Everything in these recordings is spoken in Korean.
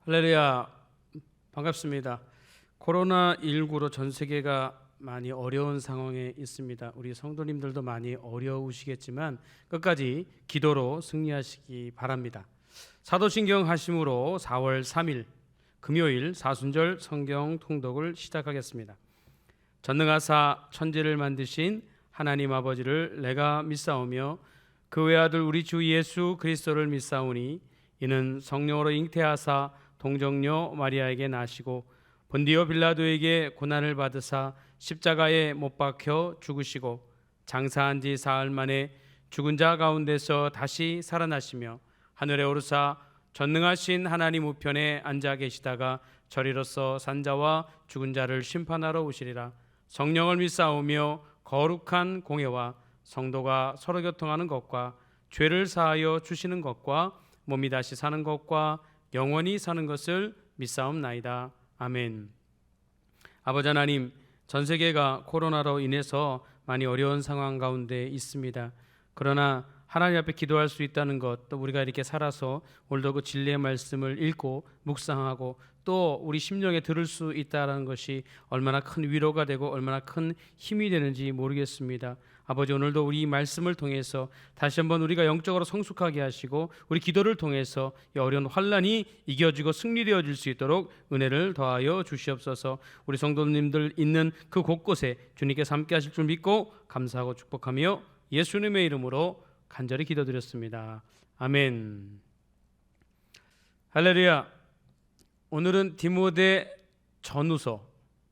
할렐루야, 반갑습니다. 코로나19로 전 세계가 많이 어려운 상황에 있습니다. 우리 성도님들도 많이 어려우시겠지만 끝까지 기도로 승리하시기 바랍니다. 사도신경 하심으로 4월 3일 금요일 사순절 성경 통독을 시작하겠습니다. 전능하사 천지를 만드신 하나님 아버지를 내가 믿사오며 그 외아들 우리 주 예수 그리스도를 믿사오니 이는 성령으로 잉태하사 동정녀 마리아에게 나시고 본디오 빌라도에게 고난을 받으사 십자가에 못 박혀 죽으시고 장사한 지 사흘 만에 죽은 자 가운데서 다시 살아나시며 하늘에 오르사 전능하신 하나님 우편에 앉아 계시다가 저리로서 산자와 죽은 자를 심판하러 오시리라. 성령을 믿사오며 거룩한 공회와 성도가 서로 교통하는 것과 죄를 사하여 주시는 것과 몸이 다시 사는 것과 영원히 사는 것을 믿사옵나이다. 아멘. 아버지 하나님, 전 세계가 코로나로 인해서 많이 어려운 상황 가운데 있습니다. 그러나 하나님 앞에 기도할 수 있다는 것, 또 우리가 이렇게 살아서 오늘도 그 진리의 말씀을 읽고 묵상하고 또 우리 심령에 들을 수 있다는 것이 얼마나 큰 위로가 되고 얼마나 큰 힘이 되는지 모르겠습니다. 아버지, 오늘도 우리 말씀을 통해서 다시 한번 우리가 영적으로 성숙하게 하시고 우리 기도를 통해서 이 어려운 환난이 이겨지고 승리되어질 수 있도록 은혜를 더하여 주시옵소서. 우리 성도님들 있는 그 곳곳에 주님께서 함께 하실 줄 믿고 감사하고 축복하며 예수님의 이름으로 간절히 기도드렸습니다. 아멘. 할렐루야. 오늘은 디모데 전후서,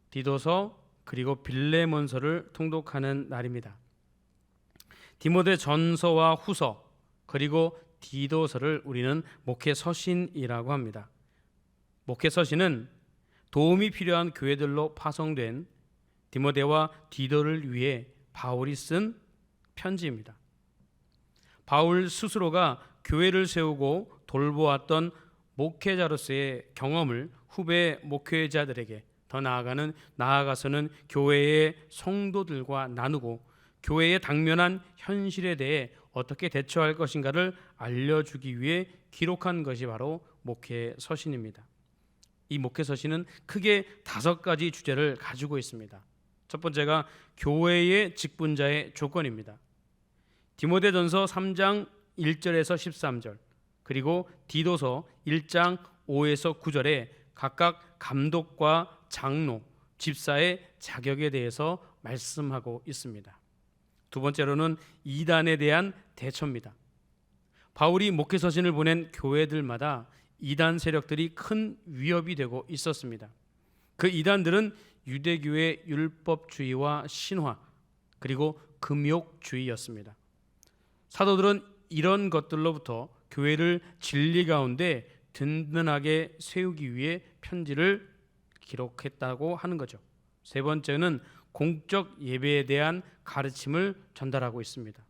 디도서 그리고 빌레몬서를 통독하는 날입니다. 디모데 전서와 후서 그리고 디도서를 우리는 목회서신이라고 합니다. 목회서신은 도움이 필요한 교회들로 파송된 디모데와 디도를 위해 바울이 쓴 편지입니다. 바울 스스로가 교회를 세우고 돌보았던 목회자로서의 경험을 후배 목회자들에게 더 나아가서는 교회의 성도들과 나누고 교회의 당면한 현실에 대해 어떻게 대처할 것인가를 알려주기 위해 기록한 것이 바로 목회서신입니다. 이 목회서신은 크게 5가지 주제를 가지고 있습니다. 첫 번째가 교회의 직분자의 조건입니다. 디모데전서 3장 1절에서 13절, 그리고 디도서 1장 5에서 9절에 각각 감독과 장로, 집사의 자격에 대해서 말씀하고 있습니다. 두 번째로는 이단에 대한 대처입니다. 바울이 목회서신을 보낸 교회들마다 이단 세력들이 큰 위협이 되고 있었습니다. 그 이단들은 유대교의 율법주의와 신화 그리고 금욕주의였습니다. 사도들은 이런 것들로부터 교회를 진리 가운데 든든하게 세우기 위해 편지를 기록했다고 하는 거죠. 세 번째는 공적 예배에 대한 가르침을 전달하고 있습니다.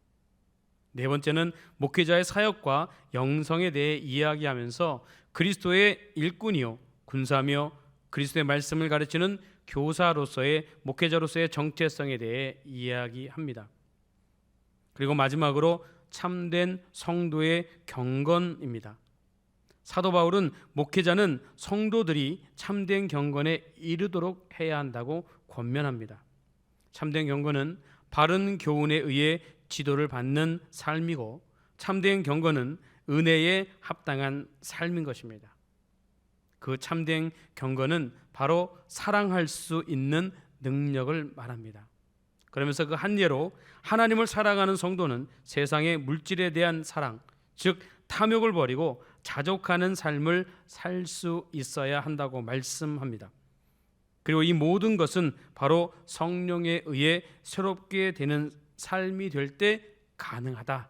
네 번째는 목회자의 사역과 영성에 대해 이야기하면서 그리스도의 일꾼이요 군사며 그리스도의 말씀을 가르치는 교사로서의 목회자로서의 정체성에 대해 이야기합니다. 그리고 마지막으로 참된 성도의 경건입니다. 사도 바울은 목회자는 성도들이 참된 경건에 이르도록 해야 한다고 권면합니다. 참된 경건은 바른 교훈에 의해 지도를 받는 삶이고 참된 경건은 은혜에 합당한 삶인 것입니다. 그 참된 경건은 바로 사랑할 수 있는 능력을 말합니다. 그러면서 그 한 예로 하나님을 사랑하는 성도는 세상의 물질에 대한 사랑, 즉 탐욕을 버리고 자족하는 삶을 살 수 있어야 한다고 말씀합니다. 그리고 이 모든 것은 바로 성령에 의해 새롭게 되는 삶이 될 때 가능하다.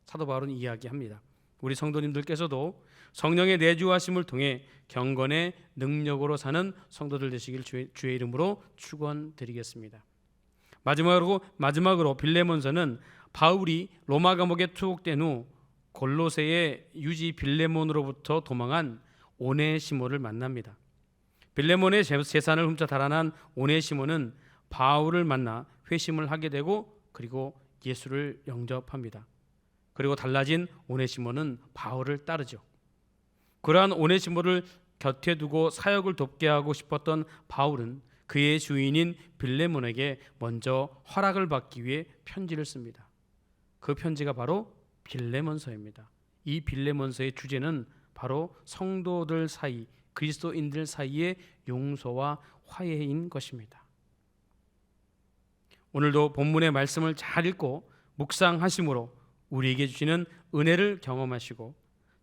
사도 바울은 이야기합니다. 우리 성도님들께서도 성령의 내주하심을 통해 경건의 능력으로 사는 성도들 되시길 주의 이름으로 축원드리겠습니다. 마지막으로 빌레몬서는 바울이 로마 감옥에 투옥된 후 골로새의 유지 빌레몬으로부터 도망한 오네시모를 만납니다. 빌레몬의 재산을 훔쳐 달아난 오네시모는 바울을 만나 회심을 하게 되고 그리고 예수를 영접합니다. 그리고 달라진 오네시모는 바울을 따르죠. 그러한 오네시모를 곁에 두고 사역을 돕게 하고 싶었던 바울은 그의 주인인 빌레몬에게 먼저 허락을 받기 위해 편지를 씁니다. 그 편지가 바로 빌레몬서입니다. 이 빌레몬서의 주제는 바로 성도들 사이, 그리스도인들 사이의 용서와 화해인 것입니다. 오늘도 본문의 말씀을 잘 읽고 묵상하심으로 우리에게 주시는 은혜를 경험하시고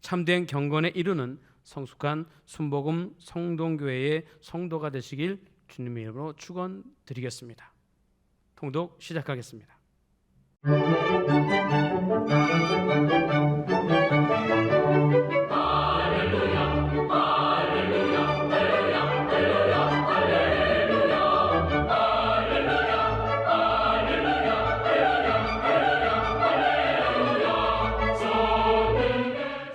참된 경건에 이르는 성숙한 순복음 성동교회의 성도가 되시길 주님의 이름으로 축원드리겠습니다. 통독 시작하겠습니다.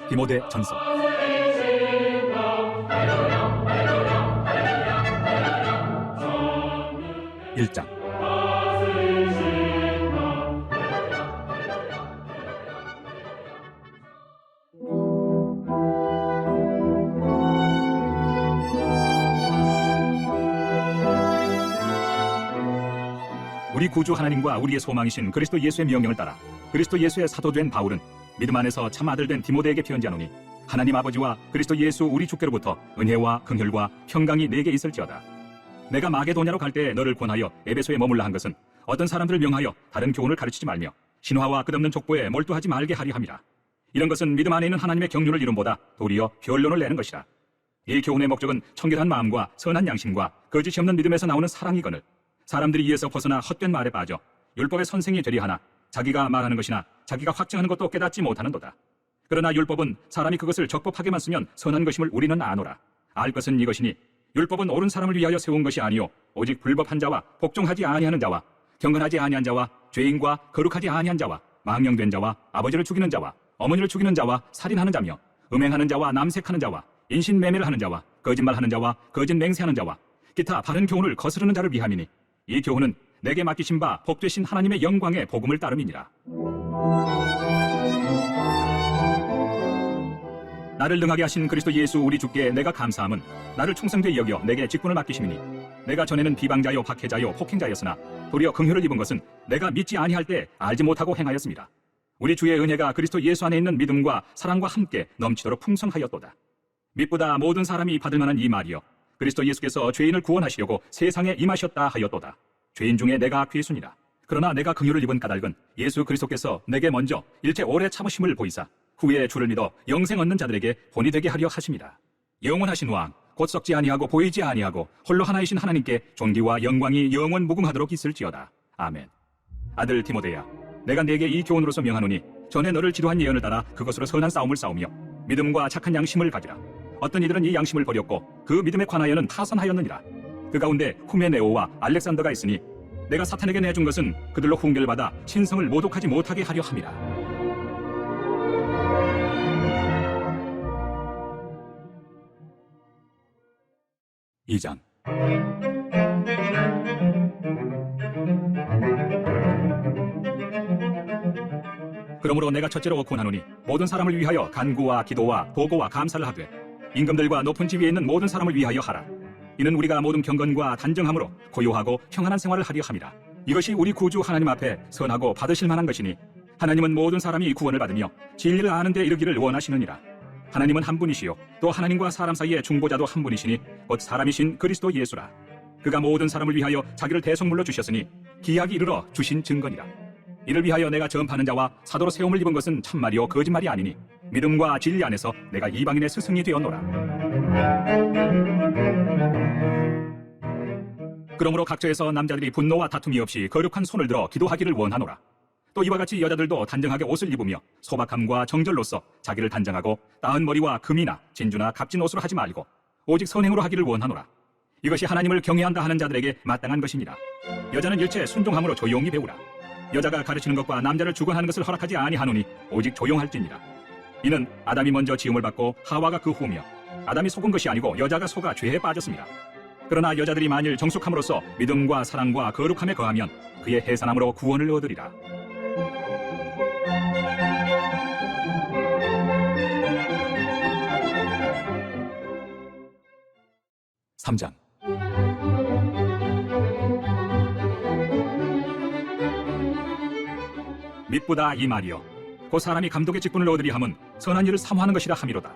디모데 전서 1장. 우리 구주 하나님과 우리의 소망이신 그리스도 예수의 명령을 따라 그리스도 예수의 사도된 바울은 믿음 안에서 참 아들된 디모데에게 편지하노니 하나님 아버지와 그리스도 예수 우리 주께로부터 은혜와 긍휼과 평강이 내게 있을지어다. 내가 마게도냐로 갈 때 너를 권하여 에베소에 머물라 한 것은 어떤 사람들을 명하여 다른 교훈을 가르치지 말며 신화와 끝없는 족보에 몰두하지 말게 하려 함이라. 이런 것은 믿음 안에 있는 하나님의 경륜을 이룸보다 도리어 변론을 내는 것이라. 이 교훈의 목적은 청결한 마음과 선한 양심과 거짓이 없는 믿음에서 나오는 사랑이거늘 사람들이 이에서 벗어나 헛된 말에 빠져 율법의 선생이 되리 하나 자기가 말하는 것이나 자기가 확증하는 것도 깨닫지 못하는도다. 그러나 율법은 사람이 그것을 적법하게만 쓰면 선한 것임을 우리는 아노라. 알 것은 이것이니 율법은 옳은 사람을 위하여 세운 것이 아니요 오직 불법한 자와 복종하지 아니하는 자와 경건하지 아니한 자와 죄인과 거룩하지 아니한 자와 망령된 자와 아버지를 죽이는 자와 어머니를 죽이는 자와 살인하는 자며 음행하는 자와 남색하는 자와 인신매매를 하는 자와 거짓말하는 자와 거짓 맹세하는 자와 기타 바른 교훈을 거스르는 자를 위함이니 이 교훈은 내게 맡기신 바 복되신 하나님의 영광의 복음을 따름이니라. 나를 능하게 하신 그리스도 예수 우리 주께 내가 감사함은 나를 충성되이 여겨 내게 직분을 맡기심이니 내가 전에는 비방자요 박해자요 폭행자였으나 도리어 긍휼을 입은 것은 내가 믿지 아니할 때 알지 못하고 행하였습니다. 우리 주의 은혜가 그리스도 예수 안에 있는 믿음과 사랑과 함께 넘치도록 풍성하였도다. 믿보다 모든 사람이 받을 만한 이 말이여 그리스도 예수께서 죄인을 구원하시려고 세상에 임하셨다 하였도다. 죄인 중에 내가 괴순이라. 그러나 내가 긍휼을 입은 까닭은 예수 그리스도께서 내게 먼저 일체 오래 참으심을 보이사 후에 주를 믿어 영생 얻는 자들에게 본이 되게 하려 하심이라. 영원하신 왕 곧 썩지 아니하고 보이지 아니하고 홀로 하나이신 하나님께 존귀와 영광이 영원 무궁하도록 있을지어다. 아멘. 아들 디모데야, 내가 네게 이 교훈으로서 명하노니 전에 너를 지도한 예언을 따라 그것으로 선한 싸움을 싸우며 믿음과 착한 양심을 가지라. 어떤 이들은 이 양심을 버렸고 그 믿음에 관하여는 타선하였느니라. 그 가운데 후메네오와 알렉산더가 있으니 내가 사탄에게 내준 것은 그들로 훈계를 신성을 모독하지 못하게 하려 함이라. 이 장. 그러므로 내가 첫째로 권하노니 모든 사람을 위하여 간구와 기도와 보고와 감사를 하되 임금들과 높은 지위에 있는 모든 사람을 위하여 하라. 이는 우리가 모든 경건과 단정함으로 고요하고 평안한 생활을 하려 함이라. 이것이 우리 구주 하나님 앞에 선하고 받으실 만한 것이니 하나님은 모든 사람이 구원을 받으며 진리를 아는 데 이르기를 원하시느니라. 하나님은 한 분이시요 또 하나님과 사람 사이의 중보자도 한 분이시니 곧 사람이신 그리스도 예수라. 그가 모든 사람을 위하여 자기를 대속물로 주셨으니 기약이 이르러 주신 증거니라. 이를 위하여 내가 전파하는 자와 사도로 세움을 입은 것은 참말이요 거짓말이 아니니 믿음과 진리 안에서 내가 이방인의 스승이 되었노라. 그러므로 각처에서 남자들이 분노와 다툼이 없이 거룩한 손을 들어 기도하기를 원하노라. 또 이와 같이 여자들도 단정하게 옷을 입으며 소박함과 정절로서 자기를 단정하고 따은 머리와 금이나 진주나 값진 옷으로 하지 말고 오직 선행으로 하기를 원하노라. 이것이 하나님을 경외한다 하는 자들에게 마땅한 것이니라. 여자는 일체 순종함으로 조용히 배우라. 여자가 가르치는 것과 남자를 주관하는 것을 허락하지 아니하노니 오직 조용할지니라. 이는 아담이 먼저 지음을 받고 하와가 그 후며 아담이 속은 것이 아니고 여자가 속아 죄에 빠졌습니다. 그러나 여자들이 만일 정숙함으로써 믿음과 사랑과 거룩함에 거하면 그의 해산함으로 구원을 얻으리라. 3장. mit보다 이 말이요 곧 사람이 감독의 직분을 얻으리 함은 선한 일을 사모하는 것이라 함이로다.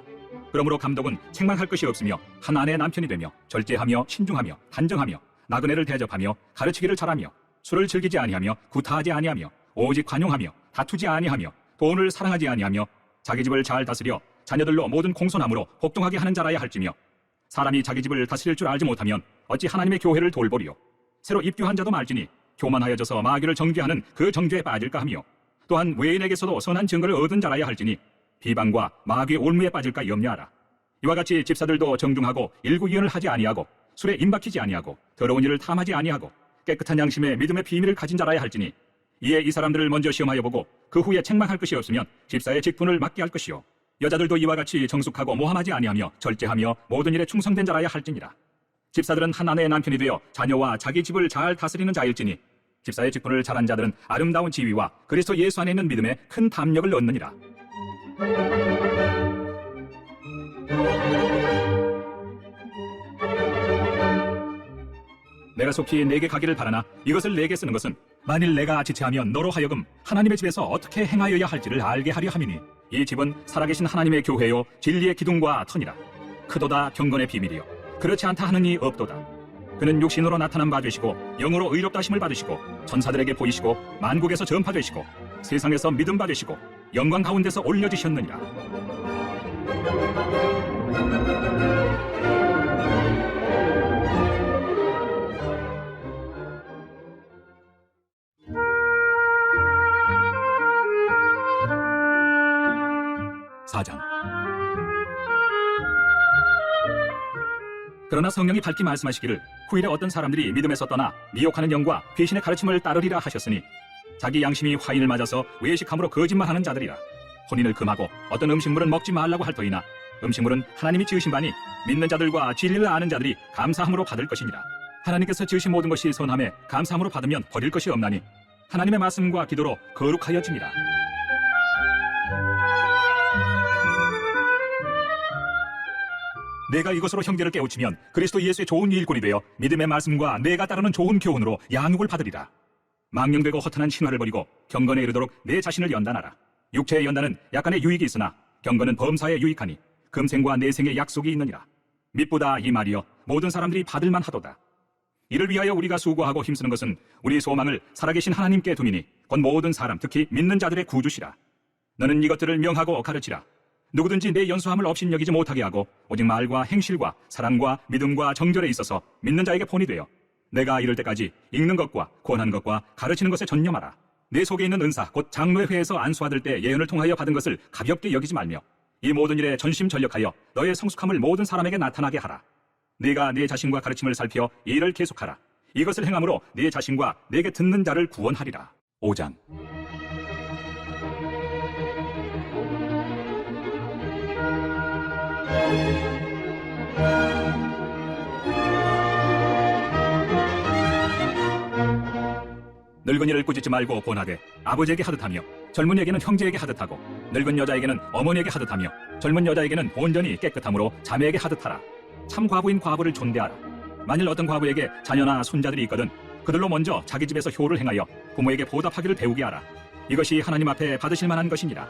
그러므로 감독은 책망할 것이 없으며 한 아내의 남편이 되며 절제하며 신중하며 단정하며 나그네를 대접하며 가르치기를 잘하며 술을 즐기지 아니하며 구타하지 아니하며 오직 관용하며 다투지 아니하며 돈을 사랑하지 아니하며 자기 집을 잘 다스려 자녀들로 모든 공손함으로 복종하게 하는 자라야 할지며 사람이 자기 집을 다스릴 줄 알지 못하면 어찌 하나님의 교회를 돌보리요. 새로 입교한 자도 말지니 교만하여져서 마귀를 정죄하는 그 정죄에 빠질까 하며 또한 외인에게서도 선한 증거를 얻은 자라야 할지니 비방과 마귀의 올무에 빠질까 염려하라. 이와 같이 집사들도 정중하고 일구이연을 하지 아니하고 술에 임박히지 아니하고 더러운 일을 탐하지 아니하고 깨끗한 양심에 믿음의 비밀을 가진 자라야 할지니 이에 이 사람들을 먼저 시험하여 보고 그 후에 책망할 것이 없으면 집사의 직분을 맡게 할 것이요 여자들도 이와 같이 정숙하고 모함하지 아니하며 절제하며 모든 일에 충성된 자라야 할지니라. 집사들은 한 아내의 남편이 되어 자녀와 자기 집을 잘 다스리는 자일지니 집사의 직분을 잘한 자들은 아름다운 지위와 그리스도 예수 안에 있는 믿음에 큰 담력을 얻느니라. 내가 속히 내게 가기를 바라나 이것을 내게 쓰는 것은 만일 내가 지체하면 너로 하여금 하나님의 집에서 어떻게 행하여야 할지를 알게 하려 함이니 이 집은 살아계신 하나님의 교회요 진리의 기둥과 터니라. 크도다 경건의 비밀이요 그렇지 않다 하느니 없도다. 그는 육신으로 나타난 바 되시고 영으로 의롭다 하심을 받으시고 천사들에게 보이시고 만국에서 전파되시고 세상에서 믿음 받으시고 영광 가운데서 올려지셨느니라. 사장. 그러나 성령이 밝히 말씀하시기를 후일에 어떤 사람들이 믿음에서 떠나 미혹하는 영과 귀신의 가르침을 따르리라 하셨으니 자기 양심이 화인을 맞아서 외식함으로 거짓말하는 자들이라. 혼인을 금하고 어떤 음식물은 먹지 말라고 할 터이나 음식물은 하나님이 지으신 바니 믿는 자들과 진리를 아는 자들이 감사함으로 받을 것이니라. 하나님께서 지으신 모든 것이 선함에 감사함으로 받으면 버릴 것이 없나니 하나님의 말씀과 기도로 거룩하여지니라. 내가 이것으로 형제를 깨우치면 그리스도 예수의 좋은 일꾼이 되어 믿음의 말씀과 내가 따르는 좋은 교훈으로 양육을 받으리라. 망령되고 허탄한 신화를 버리고 경건에 이르도록 내 자신을 연단하라. 육체의 연단은 약간의 유익이 있으나 경건은 범사에 유익하니 금생과 내생의 약속이 있느니라. mit보다 이 말이여 모든 사람들이 받을만 하도다. 이를 위하여 우리가 수고하고 힘쓰는 것은 우리 소망을 살아계신 하나님께 둠이니 곧 모든 사람 특히 믿는 자들의 구주시라. 너는 이것들을 명하고 가르치라. 누구든지 내 연수함을 업신여기지 못하게 하고 오직 말과 행실과 사랑과 믿음과 정절에 있어서 믿는 자에게 본이 되어 내가 이럴 때까지 읽는 것과 권한 것과 가르치는 것에 전념하라. 내 속에 있는 은사 곧 장로회에서 안수받을 때 예언을 통하여 받은 것을 가볍게 여기지 말며 이 모든 일에 전심전력하여 너의 성숙함을 모든 사람에게 나타나게 하라. 네가 내 자신과 가르침을 살펴 이 일을 계속하라. 이것을 행함으로 네 자신과 내게 듣는 자를 구원하리라. 5장. 늙은이를 꾸짖지 말고 권하되 아버지에게 하듯하며 젊은이에게는 형제에게 하듯하고 늙은 여자에게는 어머니에게 하듯하며 젊은 여자에게는 온전히 깨끗함으로 자매에게 하듯하라. 참 과부인 과부를 존대하라. 만일 어떤 과부에게 자녀나 손자들이 있거든 그들로 먼저 자기 집에서 효를 행하여 부모에게 보답하기를 배우게 하라. 이것이 하나님 앞에 받으실 만한 것이니라.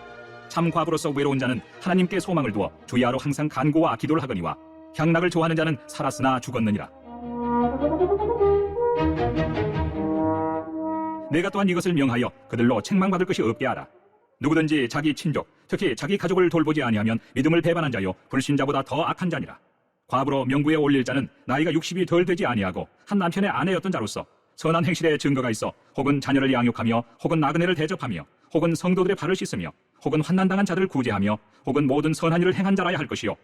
참 과부로서 외로운 자는 하나님께 소망을 두어 주야로 항상 간구와 기도를 하거니와 향락을 좋아하는 자는 살았으나 죽었느니라. 내가 또한 이것을 명하여 그들로 책망받을 것이 없게 하라. 누구든지 자기 친족, 특히 자기 가족을 돌보지 아니하면 믿음을 배반한 자요 불신자보다 더 악한 자니라. 과부로 명부에 올릴 자는 나이가 60이 덜 되지 아니하고 한 남편의 아내였던 자로서 선한 행실에 증거가 있어 혹은 자녀를 양육하며 혹은 나그네를 대접하며 혹은 성도들의 발을 씻으며 혹은 환난당한 자들을 구제하며 혹은 모든 선한 일을 행한 자라야 할 것이요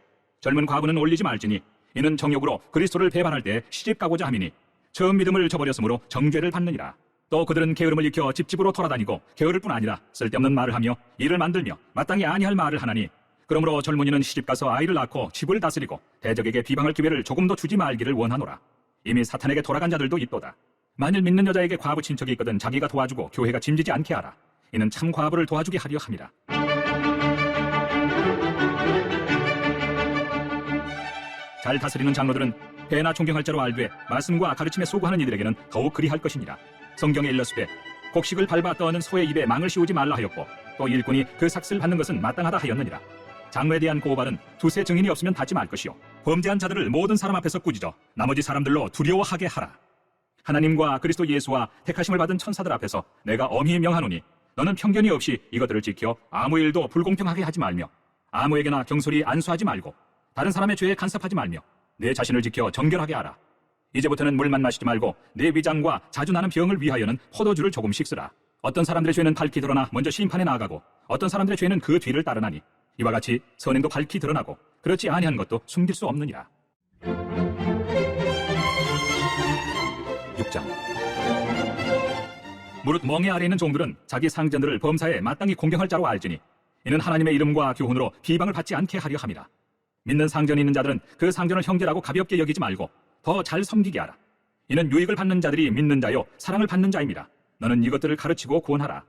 젊은 과부는 올리지 말지니 이는 정욕으로 그리스도를 배반할 때 시집가고자 함이니 처음 믿음을 저버렸으므로 정죄를 받느니라. 또 그들은 게으름을 익혀 집집으로 돌아다니고 게으를 뿐 아니라 쓸데없는 말을 하며 일을 만들며 마땅히 아니할 말을 하나니 그러므로 젊은이는 시집가서 아이를 낳고 집을 다스리고 대적에게 비방할 기회를 조금도 주지 말기를 원하노라. 이미 사탄에게 돌아간 자들도 있도다. 만일 믿는 여자에게 과부 친척이 있거든 자기가 도와주고 교회가 짐지지 않게 하라. 이는 참 과부를 도와주게 하려 함이라. 잘 다스리는 장로들은 배나 존경할 자로 알되 말씀과 가르침에 소구하는 이들에게는 더욱 그리할 것이니라. 성경에 일렀으되 곡식을 밟아 떠는 소의 입에 망을 씌우지 말라 하였고 또 일꾼이 그 삭슬 받는 것은 마땅하다 하였느니라. 장로에 대한 고발은 두세 증인이 없으면 받지 말 것이요 범죄한 자들을 모든 사람 앞에서 꾸짖어 나머지 사람들로 두려워하게 하라. 하나님과 그리스도 예수와 택하심을 받은 천사들 앞에서 내가 엄히 명하노니 너는 편견이 없이 이것들을 지켜 아무 일도 불공평하게 하지 말며 아무에게나 경솔히 안수하지 말고 다른 사람의 죄에 간섭하지 말며 내 자신을 지켜 정결하게 하라. 이제부터는 물만 마시지 말고 내 위장과 자주 나는 병을 위하여는 포도주를 조금씩 쓰라. 어떤 사람들의 죄는 밝히 드러나 먼저 심판에 나아가고 어떤 사람들의 죄는 그 뒤를 따르나니 이와 같이 선행도 밝히 드러나고 그렇지 아니한 것도 숨길 수 없느니라. 6장. 무릇 멍에 아래 있는 종들은 자기 상전들을 범사에 마땅히 공경할 자로 알지니 이는 하나님의 이름과 교훈으로 비방을 받지 않게 하려 함이라. 믿는 상전이 있는 자들은 그 상전을 형제라고 가볍게 여기지 말고 더 잘 섬기게 하라. 이는 유익을 받는 자들이 믿는 자요 사랑을 받는 자임이라. 너는 이것들을 가르치고 구원하라.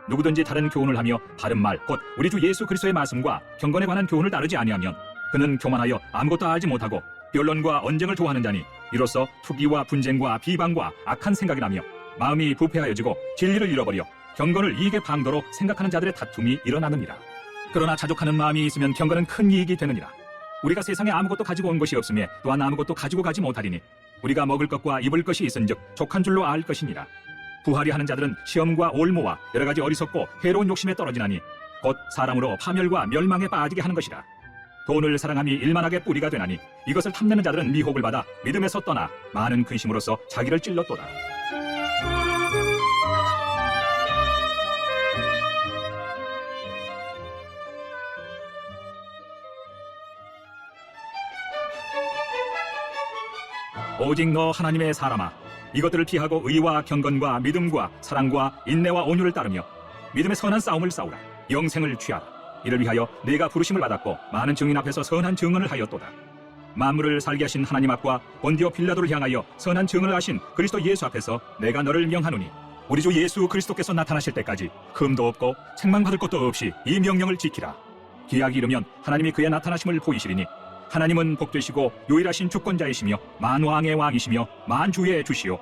누구든지 다른 교훈을 하며 바른 말 곧 우리 주 예수 그리스도의 말씀과 경건에 관한 교훈을 따르지 아니하면 그는 교만하여 아무것도 알지 못하고 변론과 언쟁을 좋아하는 자니 이로써 투기와 분쟁과 비방과 악한 생각이 나며 마음이 부패하여지고 진리를 잃어버려 경건을 이익의 방도로 생각하는 자들의 다툼이 일어나느니라. 그러나 자족하는 마음이 있으면 경건은 큰 이익이 되느니라. 우리가 세상에 아무것도 가지고 온 것이 없으며 또한 아무것도 가지고 가지 못하리니 우리가 먹을 것과 입을 것이 있은즉 족한 줄로 알 것이니라. 부하리 하는 자들은 시험과 올무와 여러 가지 어리석고 해로운 욕심에 떨어지나니 곧 사람으로 파멸과 멸망에 빠지게 하는 것이라. 돈을 사랑함이 일만하게 뿌리가 되나니 이것을 탐내는 자들은 미혹을 받아 믿음에서 떠나 많은 근심으로써 자기를 찔렀도다. 오직 너 하나님의 사람아, 이것들을 피하고 의와 경건과 믿음과 사랑과 인내와 온유를 따르며 믿음의 선한 싸움을 싸우라. 영생을 취하라. 이를 위하여 네가 부르심을 받았고 많은 증인 앞에서 선한 증언을 하였도다. 만물을 살게 하신 하나님 앞과 본디오 빌라도를 향하여 선한 증언을 하신 그리스도 예수 앞에서 내가 너를 명하노니 우리 주 예수 그리스도께서 나타나실 때까지 흠도 없고 책망받을 것도 없이 이 명령을 지키라. 기약이 이르면 하나님이 그의 나타나심을 보이시리니 하나님은 복되시고 유일하신 주권자이시며 만왕의 왕이시며 만주의 주시오.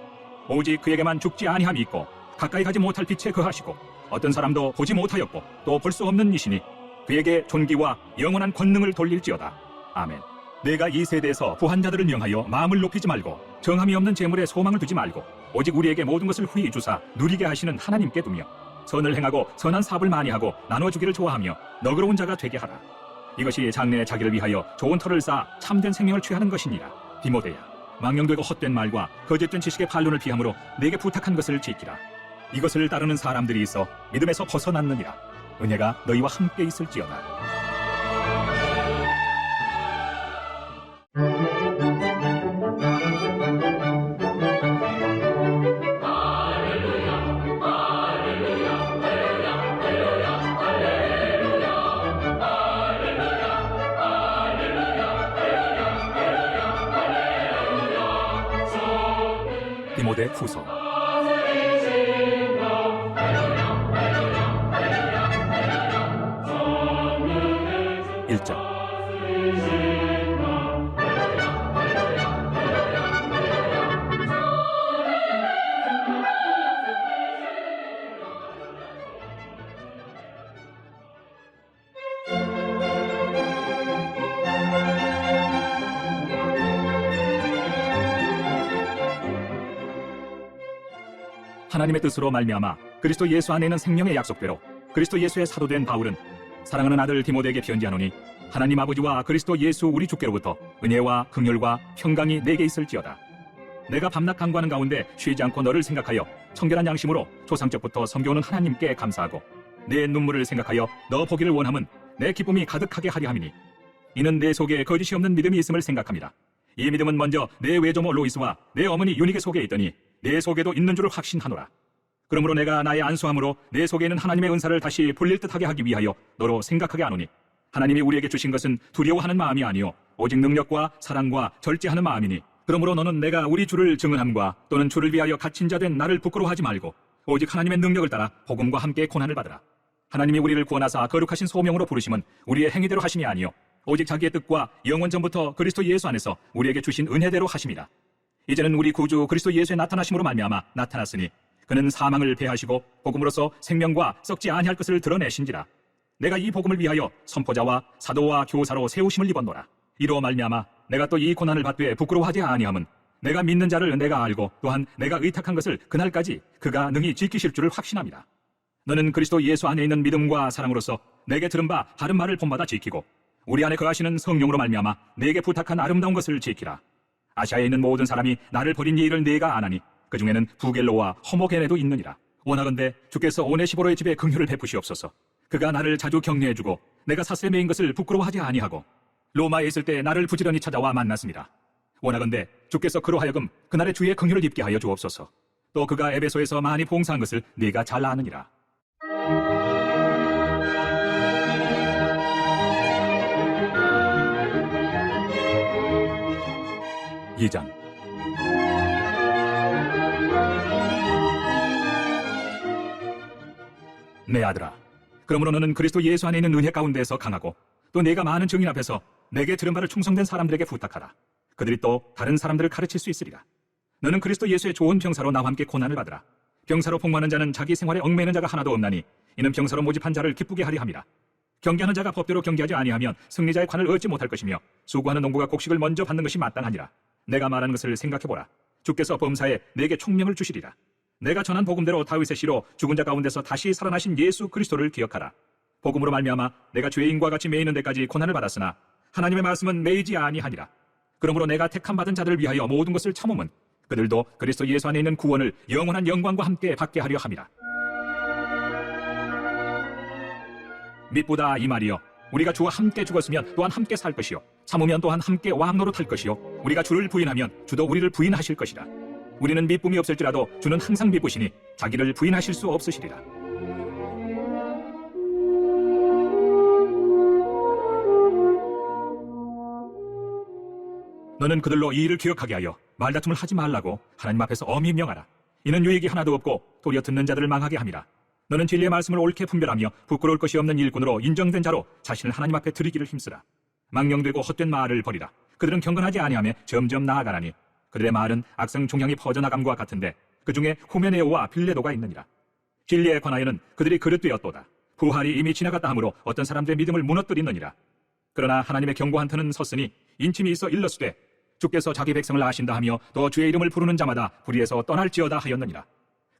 오직 그에게만 죽지 아니함이 있고 가까이 가지 못할 빛에 거하시고 어떤 사람도 보지 못하였고 또 볼 수 없는 이시니 그에게 존귀와 영원한 권능을 돌릴지어다. 아멘. 내가 이 세대에서 부한 자들을 명하여 마음을 높이지 말고 정함이 없는 재물에 소망을 두지 말고 오직 우리에게 모든 것을 후히 주사 누리게 하시는 하나님께 두며 선을 행하고 선한 사업을 많이 하고 나눠주기를 좋아하며 너그러운 자가 되게 하라. 이것이 장래에 자기를 위하여 좋은 터를 쌓아 참된 생명을 취하는 것이니라. 디모데야, 망령되고 헛된 말과 거짓된 지식의 반론을 피함으로 내게 부탁한 것을 지키라. 이것을 따르는 사람들이 있어 믿음에서 벗어났느니라. 은혜가 너희와 함께 있을지어다. 디모데 후서 1장. 하나님의 뜻으로 말미암아 그리스도 예수 안에 있는 생명의 약속대로 그리스도 예수의 사도된 바울은 사랑하는 아들 디모데에게 편지하노니 하나님 아버지와 그리스도 예수 우리 주께로부터 은혜와 긍휼과 평강이 내게 있을지어다. 내가 밤낮 간구하는 가운데 쉬지 않고 너를 생각하여 청결한 양심으로 조상적부터 섬겨오는 하나님께 감사하고 내 눈물을 생각하여 너 보기를 원함은 내 기쁨이 가득하게 하려 함이니 이는 내 속에 거짓이 없는 믿음이 있음을 생각합니다. 이 믿음은 먼저 내 외조모 로이스와 내 어머니 유니게 속에 있더니 내 속에도 있는 줄을 확신하노라. 그러므로 내가 나의 안수함으로 내 속에 있는 하나님의 은사를 다시 불릴 듯하게 하기 위하여 너로 생각하게 하노니 하나님이 우리에게 주신 것은 두려워하는 마음이 아니요 오직 능력과 사랑과 절제하는 마음이니 그러므로 너는 내가 우리 주를 증언함과 또는 주를 위하여 갇힌 자 된 나를 부끄러워하지 말고 오직 하나님의 능력을 따라 복음과 함께 고난을 받으라. 하나님이 우리를 구원하사 거룩하신 소명으로 부르심은 우리의 행위대로 하심이 아니요 오직 자기의 뜻과 영원 전부터 그리스도 예수 안에서 우리에게 주신 은혜대로 하심이라. 이제는 우리 구주 그리스도 예수의 나타나심으로 말미암아 나타났으니 그는 사망을 패하시고 복음으로써 생명과 썩지 아니할 것을 드러내신지라. 내가 이 복음을 위하여 선포자와 사도와 교사로 세우심을 입었노라. 이로 말미암아 내가 또 이 고난을 받되 부끄러워하지 아니함은 내가 믿는 자를 내가 알고 또한 내가 의탁한 것을 그날까지 그가 능히 지키실 줄을 확신함이라. 너는 그리스도 예수 안에 있는 믿음과 사랑으로서 내게 들은 바 바른 말을 본받아 지키고 우리 안에 거하시는 성령으로 말미암아 내게 부탁한 아름다운 것을 지키라. 아시아에 있는 모든 사람이 나를 버린 이 일을 내가 아나니 그 중에는 부겔로와 허모게네도 있느니라. 원하건대 주께서 오네시보로의 집에 긍휼을 베푸시옵소서. 그가 나를 자주 격려해주고 내가 사슬에 매인 것을 부끄러워하지 아니하고 로마에 있을 때 나를 부지런히 찾아와 만났습니다. 원하건대 주께서 그로 하여금 그날의 주의 긍휼을 입게 하여 주옵소서. 또 그가 에베소에서 많이 봉사한 것을 네가 잘 아느니라. 2장. 내 아들아, 그러므로 너는 그리스도 예수 안에 있는 은혜 가운데에서 강하고 또 내가 많은 증인 앞에서 내게 들은 바를 충성된 사람들에게 부탁하라. 그들이 또 다른 사람들을 가르칠 수 있으리라. 너는 그리스도 예수의 좋은 병사로 나와 함께 고난을 받으라. 병사로 복무하는 자는 자기 생활에 얽매이는 자가 하나도 없나니 이는 병사로 모집한 자를 기쁘게 하려 함이라. 경계하는 자가 법대로 경계하지 아니하면 승리자의 관을 얻지 못할 것이며 수고하는 농부가 곡식을 먼저 받는 것이 마땅하니라. 내가 말하는 것을 생각해보라. 주께서 범사에 내게 총명을 주시리라. 내가 전한 복음대로 다윗의 씨로 죽은 자 가운데서 다시 살아나신 예수 그리스도를 기억하라. 복음으로 말미암아 내가 죄인과 같이 매이는 데까지 고난을 받았으나 하나님의 말씀은 매이지 아니하니라. 그러므로 내가 택함 받은 자들을 위하여 모든 것을 참음은 그들도 그리스도 예수 안에 있는 구원을 영원한 영광과 함께 받게 하려 함이라. 밉보다 이 말이여, 우리가 주와 함께 죽었으면 또한 함께 살 것이요 참으면 또한 함께 왕노릇할 것이요 우리가 주를 부인하면 주도 우리를 부인하실 것이라. 우리는 미쁨이 없을지라도 주는 항상 미쁘시니 자기를 부인하실 수 없으시리라. 너는 그들로 이 일을 기억하게 하여 말다툼을 하지 말라고 하나님 앞에서 엄히 명하라. 이는 유익이 하나도 없고 도리어 듣는 자들을 망하게 함이라. 너는 진리의 말씀을 옳게 분별하며 부끄러울 것이 없는 일꾼으로 인정된 자로 자신을 하나님 앞에 드리기를 힘쓰라. 망령되고 헛된 말을 버리라. 그들은 경건하지 아니하며 점점 나아가나니 그들의 말은 악성 종향이 퍼져나감과 같은데 그 중에 후메네오와 빌레도가 있느니라. 진리에 관하여는 그들이 그릇되었도다. 부활이 이미 지나갔다 하므로 어떤 사람들의 믿음을 무너뜨리느니라. 그러나 하나님의 경고한 터는 섰으니 인침이 있어 일렀으되 주께서 자기 백성을 아신다 하며 또 주의 이름을 부르는 자마다 불의에서 떠날지어다 하였느니라.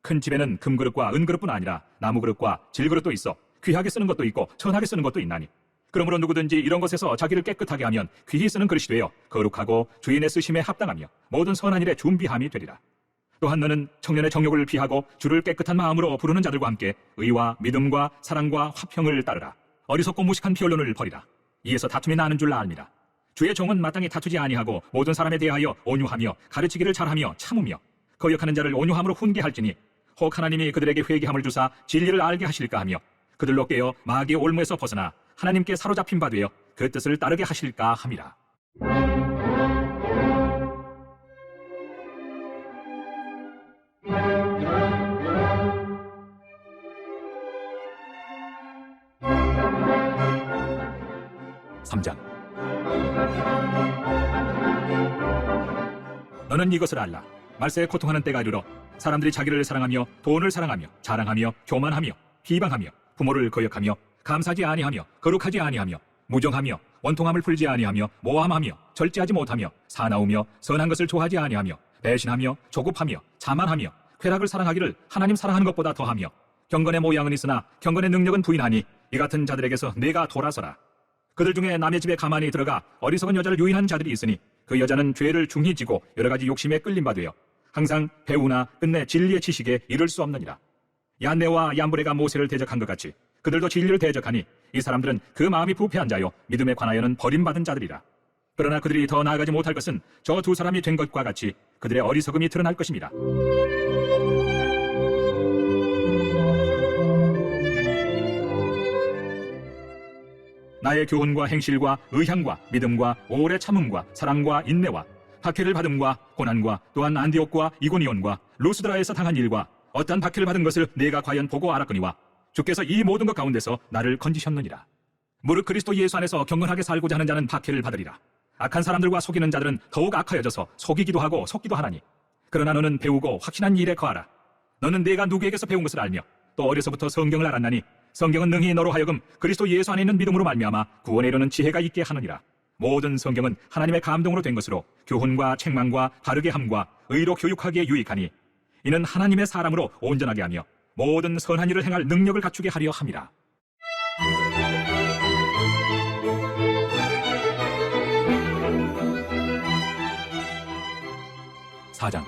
큰 집에는 금그릇과 은그릇뿐 아니라 나무그릇과 질그릇도 있어 귀하게 쓰는 것도 있고 천하게 쓰는 것도 있나니 그러므로 누구든지 이런 것에서 자기를 깨끗하게 하면 귀히 쓰는 그릇이 되어 거룩하고 주인의 쓰심에 합당하며 모든 선한 일에 준비함이 되리라. 또한 너는 청년의 정욕을 피하고 주를 깨끗한 마음으로 부르는 자들과 함께 의와 믿음과 사랑과 화평을 따르라. 어리석고 무식한 비언론을 버리라. 이에서 다툼이 나는 줄 압니다. 주의 종은 마땅히 다투지 아니하고 모든 사람에 대하여 온유하며 가르치기를 잘하며 참으며 거역하는 자를 온유함으로 훈계할지니 혹 하나님이 그들에게 회개함을 주사 진리를 알게 하실까 하며 그들로 깨어 마귀의 올무에서 벗어나 하나님께 사로잡힌 바 되어 그 뜻을 따르게 하실까 함이라. (3장) 너는 이것을 알라. 말세에 고통하는 때가 이르러 사람들이 자기를 사랑하며 돈을 사랑하며 자랑하며 교만하며 비방하며 부모를 거역하며 감사하지 아니하며 거룩하지 아니하며 무정하며 원통함을 풀지 아니하며 모함하며 절제하지 못하며 사나우며 선한 것을 좋아하지 아니하며 배신하며 조급하며 자만하며 쾌락을 사랑하기를 하나님 사랑하는 것보다 더하며 경건의 모양은 있으나 경건의 능력은 부인하니 이 같은 자들에게서 내가 돌아서라. 그들 중에 남의 집에 가만히 들어가 어리석은 여자를 유인한 자들이 있으니 그 여자는 죄를 중히 지고 여러 가지 욕심에 끌림 받으여 항상 배우나 끝내 진리의 지식에 이를 수 없느니라. 얀네와 얀브레가 모세를 대적한 것 같이 그들도 진리를 대적하니 이 사람들은 그 마음이 부패한 자요 믿음에 관하여는 버림받은 자들이라. 그러나 그들이 더 나아가지 못할 것은 저 두 사람이 된 것과 같이 그들의 어리석음이 드러날 것입니다. 나의 교훈과 행실과 의향과 믿음과 오래 참음과 사랑과 인내와 박해를 받음과 고난과 또한 안디옥과 이고니온과 루스드라에서 당한 일과 어떠한 박해를 받은 것을 내가 과연 보고 알았거니와 주께서 이 모든 것 가운데서 나를 건지셨느니라. 무릇 그리스도 예수 안에서 경건하게 살고자 하는 자는 박해를 받으리라. 악한 사람들과 속이는 자들은 더욱 악하여져서 속이기도 하고 속기도 하나니, 그러나 너는 배우고 확신한 일에 거하라. 너는 내가 누구에게서 배운 것을 알며 또 어려서부터 성경을 알았나니 성경은 능히 너로 하여금 그리스도 예수 안에 있는 믿음으로 말미암아 구원에 이르는 지혜가 있게 하느니라. 모든 성경은 하나님의 감동으로 된 것으로 교훈과 책망과 바르게 함과 의로 교육하기에 유익하니, 이는 하나님의 사람으로 온전하게 하며 모든 선한 일을 행할 능력을 갖추게 하려 함이라. 사장.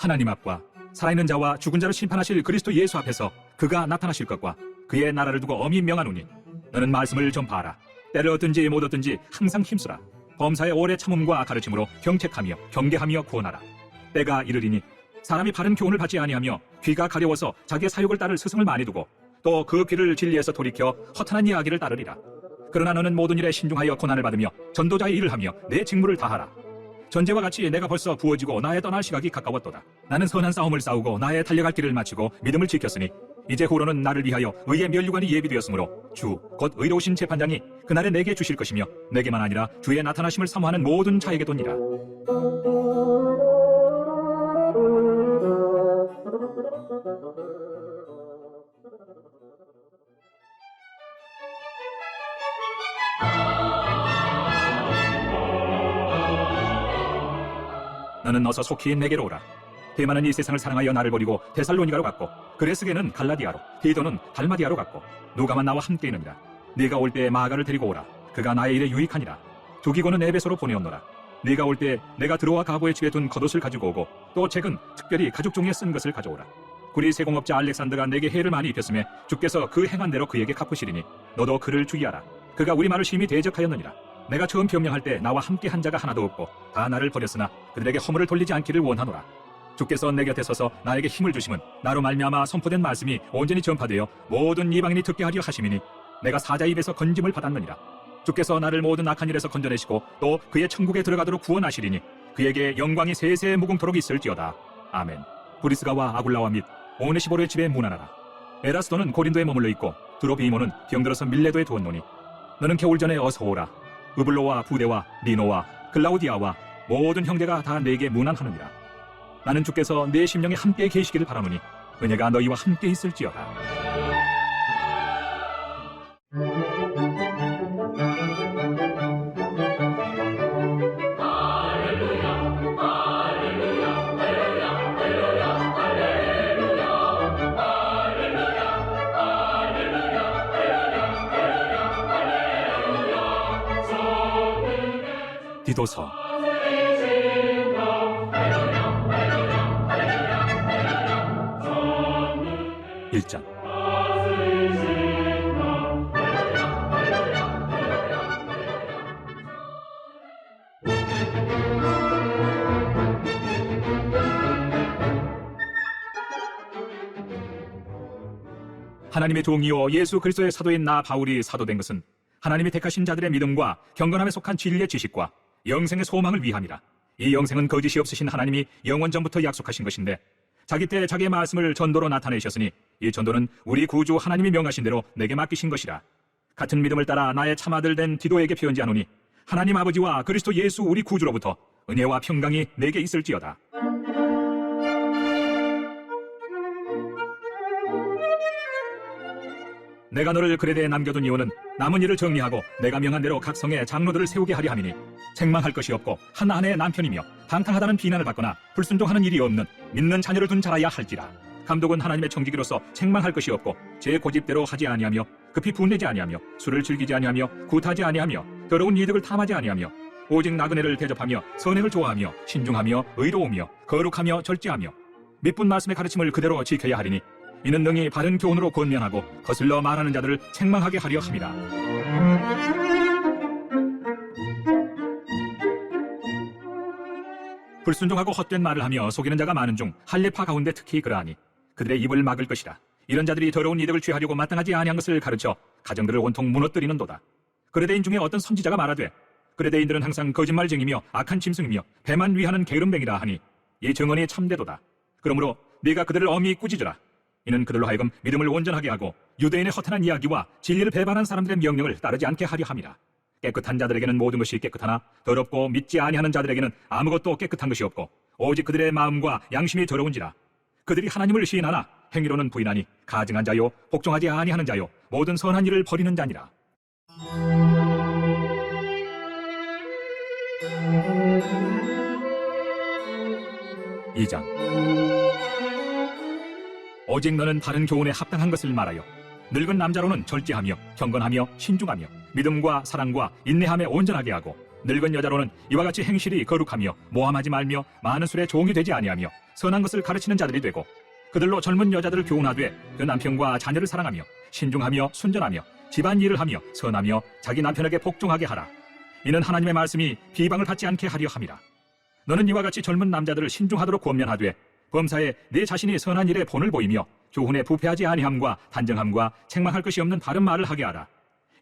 하나님 앞과 살아있는 자와 죽은 자를 심판하실 그리스도 예수 앞에서 그가 나타나실 것과 그의 나라를 두고 엄히 명하노니, 너는 말씀을 전파하라. 때를 얻든지 못 얻든지 항상 힘쓰라. 범사의 오래 참음과 가르침으로 경책하며 경계하며 구원하라. 때가 이르리니 사람이 바른 교훈을 받지 아니하며 귀가 가려워서 자기의 사욕을 따를 스승을 많이 두고 또 그 귀를 진리에서 돌이켜 허탄한 이야기를 따르리라. 그러나 너는 모든 일에 신중하여 고난을 받으며 전도자의 일을 하며 내 직무를 다하라. 전제와 같이 내가 벌써 부어지고 나의 떠날 시각이 가까웠도다. 나는 선한 싸움을 싸우고 나의 달려갈 길을 마치고 믿음을 지켰으니 이제 후로는 나를 위하여 의의 면류관이 예비되었으므로 주 곧 의로우신 재판장이 그날에 내게 주실 것이며 내게만 아니라 주의 나타나심을 사모하는 모든 자에게도니라. 너는 어서 속히 내게로 오라. 데마는 이 세상을 사랑하여 나를 버리고 데살로니가로 갔고, 그레스게는 갈라디아로, 디도는 달마디아로 갔고, 누가만 나와 함께 있느니라. 네가 올 때에 마가를 데리고 오라. 그가 나의 일에 유익하니라. 두기고는 에베소로 보내었노라. 네가 올 때 내가 드로아 가보의 집에 둔 겉옷을 가지고 오고, 또 책은 특별히 가죽 종이에 쓴 것을 가져오라. 구리 세공업자 알렉산더가 내게 해를 많이 입혔음에 주께서 그 행한 대로 그에게 갚으시리니 너도 그를 주의하라. 그가 우리 말을 심히 대적하였느니라. 내가 처음 변명할 때 나와 함께 한 자가 하나도 없고 다 나를 버렸으나 그들에게 허물을 돌리지 않기를 원하노라. 주께서 내 곁에 서서 나에게 힘을 주심은 나로 말미암아 선포된 말씀이 온전히 전파되어 모든 이방인이 듣게 하려 하심이니 내가 사자 입에서 건짐을 받았느니라. 주께서 나를 모든 악한 일에서 건져내시고 또 그의 천국에 들어가도록 구원하시리니 그에게 영광이 세세 무궁토록 있을지어다. 아멘. 브리스가와 아굴라와 및 오네시보르의 집에 문안하라. 에라스도는 고린도에 머물러 있고 드로비모는 병들어서 밀레도에 두었노니 너는 겨울 전에 어서 오라. 으블로와 부데와 리노와 글라우디아와 모든 형제가 다 내게 문안하느니라. 나는 주께서 내 심령에 함께 계시기를 바라노니 은혜가 너희와 함께 있을지어다. 디도서 1장. 하나님의 종이요 예수 그리스도의 사도인 나 바울이 사도된 것은 하나님이 택하신 자들의 믿음과 경건함에 속한 진리의 지식과 영생의 소망을 위함이라. 이 영생은 거짓이 없으신 하나님이 영원 전부터 약속하신 것인데 자기 때 자기의 말씀을 전도로 나타내셨으니 이 전도는 우리 구주 하나님이 명하신 대로 내게 맡기신 것이라. 같은 믿음을 따라 나의 참아들 된 디도에게 편지하노니 하나님 아버지와 그리스도 예수 우리 구주로부터 은혜와 평강이 내게 있을지어다. 내가 너를 그레데에 남겨둔 이유는 남은 일을 정리하고 내가 명한 대로 각 성에 장로들을 세우게 하려 함이니 책망할 것이 없고 한 아내의 남편이며 방탕하다는 비난을 받거나 불순종하는 일이 없는 믿는 자녀를 둔 자라야 할지라. 감독은 하나님의 청지기로서 책망할 것이 없고 제 고집대로 하지 아니하며 급히 분내지 아니하며 술을 즐기지 아니하며 굿하지 아니하며 더러운 이득을 탐하지 아니하며 오직 나그네를 대접하며 선행을 좋아하며 신중하며 의로우며 거룩하며 절제하며 믿분 말씀의 가르침을 그대로 지켜야 하리니 이는 능히 바른 교훈으로 권면하고 거슬러 말하는 자들을 책망하게 하려 함이라. 불순종하고 헛된 말을 하며 속이는 자가 많은 중 할례파 가운데 특히 그러하니 그들의 입을 막을 것이라. 이런 자들이 더러운 이득을 취하려고 마땅하지 아니한 것을 가르쳐 가정들을 온통 무너뜨리는도다. 그레데인 중에 어떤 선지자가 말하되 그레데인들은 항상 거짓말쟁이며 악한 짐승이며 배만 위하는 게으름뱅이라 하니 이 증언이 참되도다. 그러므로 네가 그들을 엄히 꾸짖으라. 이는 그들로 하여금 믿음을 온전하게 하고 유대인의 허탄한 이야기와 진리를 배반한 사람들의 명령을 따르지 않게 하려 함이라. 깨끗한 자들에게는 모든 것이 깨끗하나 더럽고 믿지 아니하는 자들에게는 아무것도 깨끗한 것이 없고 오직 그들의 마음과 양심이 더러운지라. 그들이 하나님을 시인하나 행위로는 부인하니 가증한 자요 복종하지 아니하는 자요 모든 선한 일을 버리는 자니라. 이장 오직 너는 바른 교훈에 합당한 것을 말하여 늙은 남자로는 절제하며 경건하며 신중하며 믿음과 사랑과 인내함에 온전하게 하고 늙은 여자로는 이와 같이 행실이 거룩하며 모함하지 말며 많은 술에 종이 되지 아니하며 선한 것을 가르치는 자들이 되고 그들로 젊은 여자들을 교훈하되 그 남편과 자녀를 사랑하며 신중하며 순전하며 집안 일을 하며 선하며 자기 남편에게 복종하게 하라. 이는 하나님의 말씀이 비방을 받지 않게 하려 함이라. 너는 이와 같이 젊은 남자들을 신중하도록 권면하되 범사에 네 자신이 선한 일에 본을 보이며 교훈에 부패하지 아니함과 단정함과 책망할 것이 없는 바른 말을 하게 하라.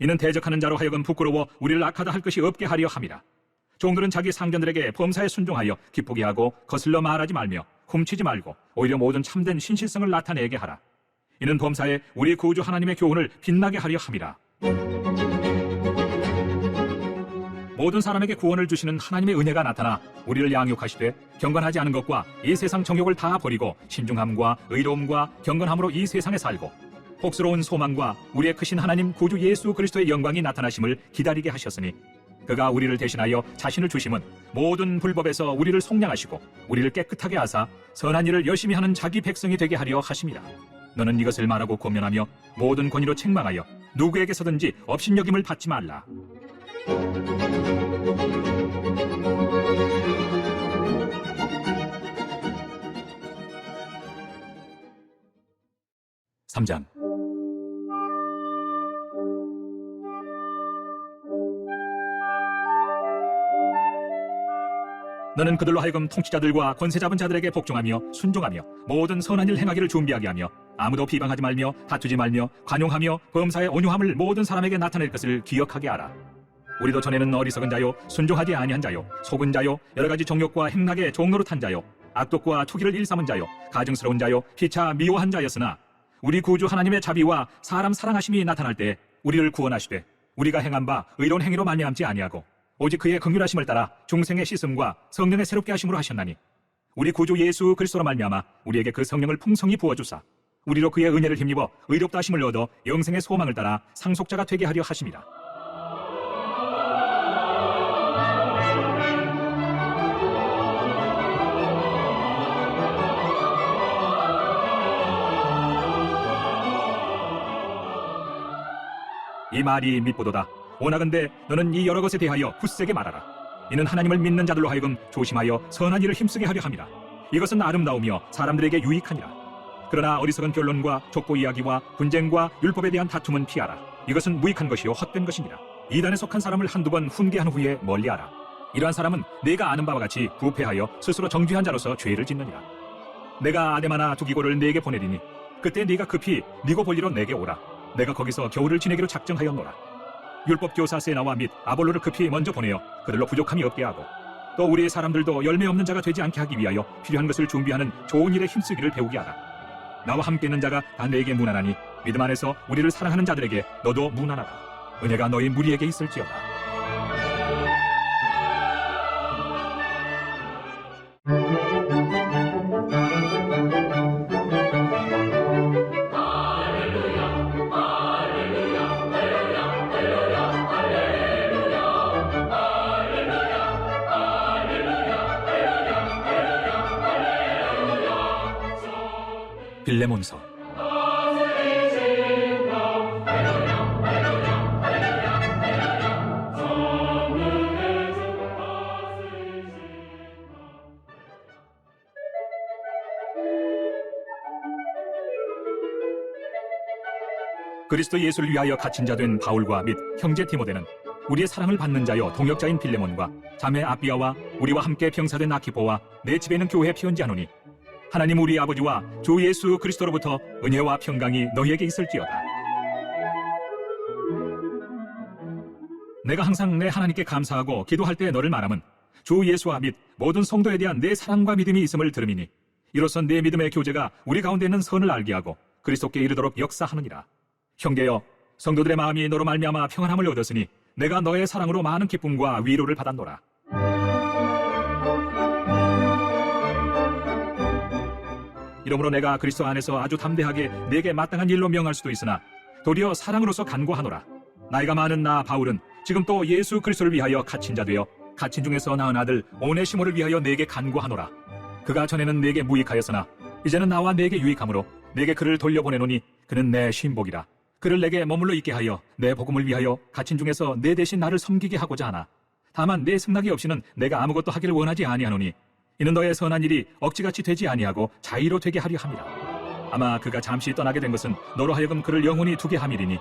이는 대적하는 자로 하여금 부끄러워 우리를 악하다 할 것이 없게 하려 함이라. 종들은 자기 상전들에게 범사에 순종하여 기쁘게 하고 거슬러 말하지 말며 훔치지 말고 오히려 모든 참된 신실성을 나타내게 하라. 이는 범사에 우리 구주 하나님의 교훈을 빛나게 하려 함이라. 모든 사람에게 구원을 주시는 하나님의 은혜가 나타나 우리를 양육하시되 경건하지 않은 것과 이 세상 정욕을 다 버리고 신중함과 의로움과 경건함으로 이 세상에 살고 복스러운 소망과 우리의 크신 하나님 구주 예수 그리스도의 영광이 나타나심을 기다리게 하셨으니 그가 우리를 대신하여 자신을 주심은 모든 불법에서 우리를 속량하시고 우리를 깨끗하게 하사 선한 일을 열심히 하는 자기 백성이 되게 하려 하심이라. 너는 이것을 말하고 권면하며 모든 권위로 책망하여 누구에게서든지 업신여김을 받지 말라. 3장 너는 그들로 하여금 통치자들과 권세 잡은 자들에게 복종하며 순종하며 모든 선한 일 행하기를 준비하게 하며 아무도 비방하지 말며 다투지 말며 관용하며 범사의 온유함을 모든 사람에게 나타낼 것을 기억하게 하라. 우리도 전에는 어리석은 자요 순종하지 아니한 자요 속은 자요 여러 가지 정욕과 행락에 종노릇한 자요 악독과 투기를 일삼은 자요 가증스러운 자요 피차 미워한 자였으나 우리 구주 하나님의 자비와 사람 사랑하심이 나타날 때 우리를 구원하시되 우리가 행한 바 의로운 행위로 말미암지 아니하고 오직 그의 긍휼하심을 따라 중생의 씻음과 성령의 새롭게 하심으로 하셨나니 우리 구주 예수 그리스도로 말미암아 우리에게 그 성령을 풍성히 부어주사 우리로 그의 은혜를 힘입어 의롭다 하심을 얻어 영생의 소망을 따라 상속자가 되게 하려 하심이라. 이 말이 mit보도다. 오나건대 너는 이 여러 것에 대하여 굳세게 말하라. 이는 하나님을 믿는 자들로 하여금 조심하여 선한 일을 힘쓰게 하려 함이라. 이것은 아름다우며 사람들에게 유익하니라. 그러나 어리석은 변론과 족보 이야기와 분쟁과 율법에 대한 다툼은 피하라. 이것은 무익한 것이요 헛된 것이니라. 이단에 속한 사람을 한두 번 훈계한 후에 멀리하라. 이러한 사람은 내가 아는 바와 같이 부패하여 스스로 정죄한 자로서 죄를 짓느니라. 내가 아데마나 두기고를 네게 보내리니 그때 네가 급히 니고 볼리로 내게 오라. 내가 거기서 겨울을 지내기로 작정하였노라. 율법 교사 세나와 및 아볼로를 급히 먼저 보내어 그들로 부족함이 없게 하고 또 우리의 사람들도 열매 없는 자가 되지 않게 하기 위하여 필요한 것을 준비하는 좋은 일에 힘쓰기를 배우게 하라. 나와 함께 있는 자가 다 내게 무난하니 믿음 안에서 우리를 사랑하는 자들에게 너도 무난하라. 은혜가 너희 무리에게 있을지어다. 빌레몬서 그리스도 예수를 위하여 갇힌 자 된 바울과 및 형제 디모데는 우리의 사랑을 받는 자여 동역자인 빌레몬과 자매 아비아와 우리와 함께 병사된 아키포와 내 집에 있는 교회에 피언지하노니 하나님 우리 아버지와 주 예수 그리스도로부터 은혜와 평강이 너희에게 있을지어다. 내가 항상 내 하나님께 감사하고 기도할 때 너를 말함은 주 예수와 및 모든 성도에 대한 내 사랑과 믿음이 있음을 들음이니 이로써 내 믿음의 교제가 우리 가운데 있는 선을 알게 하고 그리스도께 이르도록 역사하느니라. 형제여, 성도들의 마음이 너로 말미암아 평안함을 얻었으니 내가 너의 사랑으로 많은 기쁨과 위로를 받았노라. 이러므로 내가 그리스도 안에서 아주 담대하게 내게 마땅한 일로 명할 수도 있으나 도리어 사랑으로서 간구하노라. 나이가 많은 나 바울은 지금 또 예수 그리스도를 위하여 갇힌 자 되어 갇힌 중에서 낳은 아들 오네시모를 위하여 내게 간구하노라. 그가 전에는 내게 무익하였으나 이제는 나와 내게 유익하므로 내게 그를 돌려보내노니 그는 내 신복이라. 그를 내게 머물러 있게 하여 내 복음을 위하여 갇힌 중에서 내 대신 나를 섬기게 하고자 하나. 다만 내 승낙이 없이는 내가 아무것도 하기를 원하지 아니하노니 이는 너의 선한 일이 억지같이 되지 아니하고 자의로 되게 하려 함이라. 아마 그가 잠시 떠나게 된 것은 너로 하여금 그를 영원히 두게 함이리니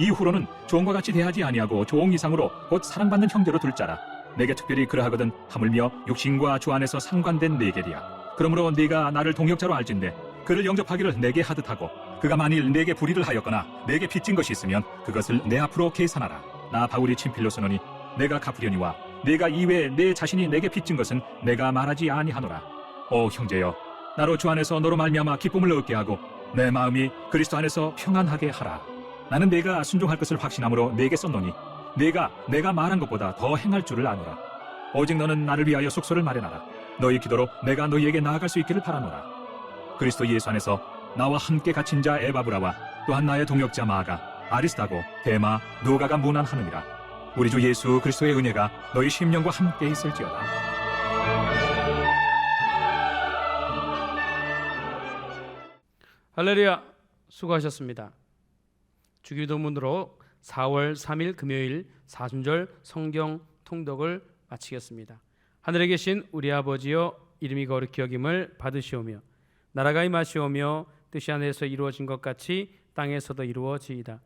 이후로는 종과 같이 대하지 아니하고 종 이상으로 곧 사랑받는 형제로 둘 자라. 내게 특별히 그러하거든 하물며 육신과 주 안에서 상관된 내게리야. 그러므로 네가 나를 동역자로 알진대 그를 영접하기를 내게 하듯하고 그가 만일 내게 불의를 하였거나 내게 빚진 것이 있으면 그것을 내 앞으로 계산하라. 나 바울이 친필로 쓰노니 내가 갚으려니와 내가 이외에 내 자신이 내게 빚진 것은 내가 말하지 아니하노라. 오 형제여, 나로 주 안에서 너로 말미암아 기쁨을 얻게 하고 내 마음이 그리스도 안에서 평안하게 하라. 나는 내가 순종할 것을 확신함으로 내게 썼노니 내가 말한 것보다 더 행할 줄을 아노라. 오직 너는 나를 위하여 숙소를 마련하라. 너희 기도로 내가 너희에게 나아갈 수 있기를 바라노라. 그리스도 예수 안에서 나와 함께 갇힌 자 에바브라와 또한 나의 동역자 마가, 아리스타고, 데마, 누가가 문안하느니라. 우리 주 예수 그리스도의 은혜가 너희 심령과 함께 있을지어다. 할렐루야, 수고하셨습니다. 주기도문으로 4월 3일 금요일 사순절 성경 통독을 마치겠습니다. 하늘에 계신 우리 아버지여, 이름이 거룩히 여김을 받으시오며 나라가 임하시오며 뜻이 하늘에서 이루어진 것 같이 땅에서도 이루어지이다.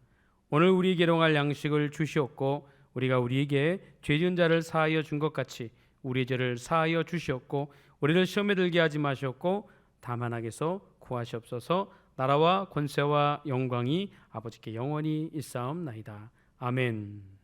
오늘 우리에게 일용할 양식을 주시옵고 우리가 우리에게 죄 지은 자를 사하여 준 것 같이 우리의 죄를 사하여 주시옵고 우리를 시험에 들게 하지 마시옵고 다만 악에서 구하시옵소서. 나라와 권세와 영광이 아버지께 영원히 있사옵나이다. 아멘.